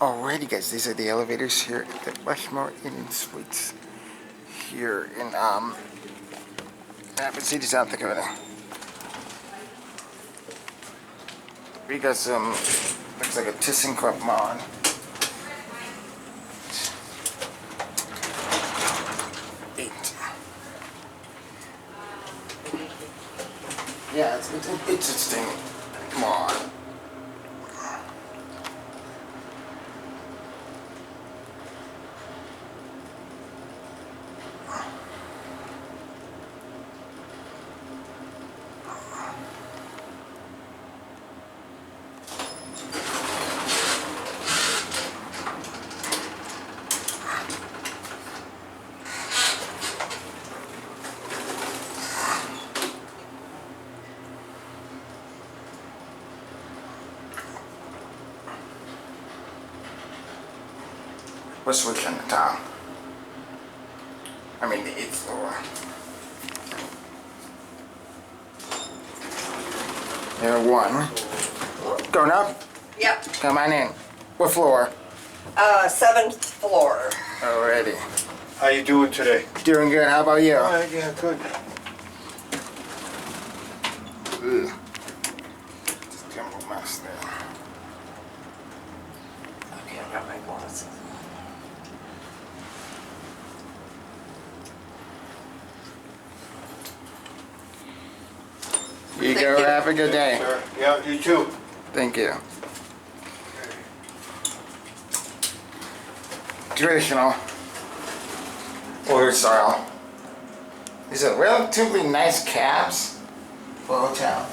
Alrighty guys, these are the elevators here at the Rushmore Inn Suites here in Rapid City, South Dakota. We got some, looks like a ThyssenKrupp mod. Yeah, it's interesting mod. We're switching the top. I mean the 8th floor. There, 1. Going up? Yep. Come on in. What floor? 7th floor. Alrighty. How you doing today? Doing good. How about you? Yeah, good. Ugh. Just jumble mess there. Okay, I got my glasses. You Thank go. you. Have a good day. Sure. Yeah, you too. Thank you. Traditional order style. These are relatively nice cabs for a hotel.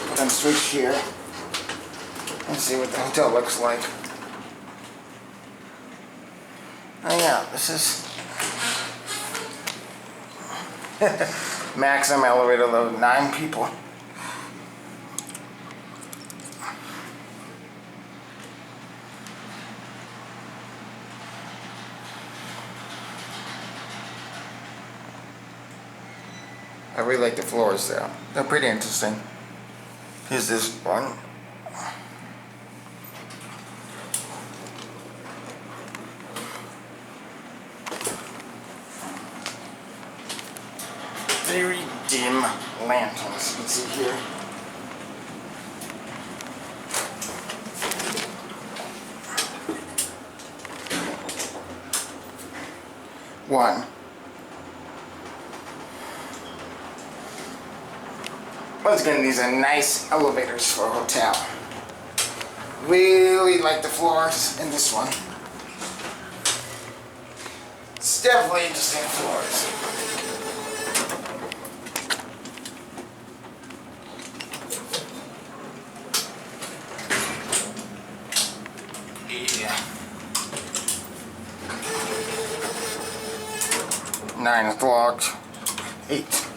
We're gonna switch here and see what the hotel looks like. Oh yeah, this is maximum elevator load, 9 people. I really like the floors though. They're pretty interesting. Here's this one. Very dim lanterns you can see here. One. Once again, these are nice elevators for a hotel. Really like the floors in this one. It's definitely interesting floors. Yeah. 9 is locked. 8.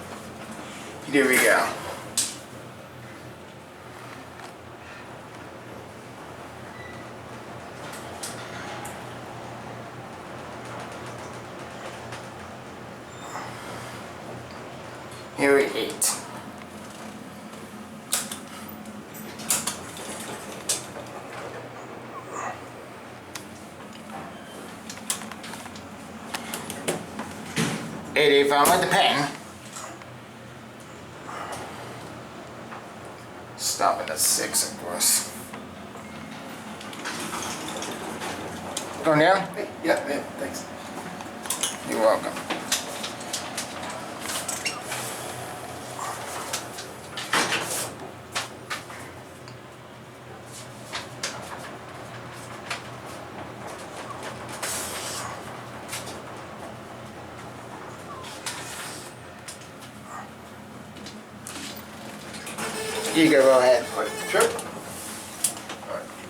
Here we go. Here we 8. If I'm with the pen. Stopping at 6, of course. Going down? Yeah, thanks. You're welcome. You go ahead. Sure.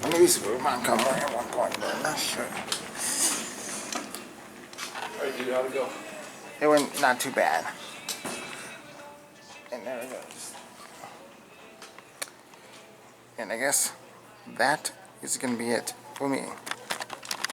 I knew this was mine come at one point, but I'm not sure. Alright, dude, how'd it go? It went not too bad. And there it goes. And I guess that is going to be it for me.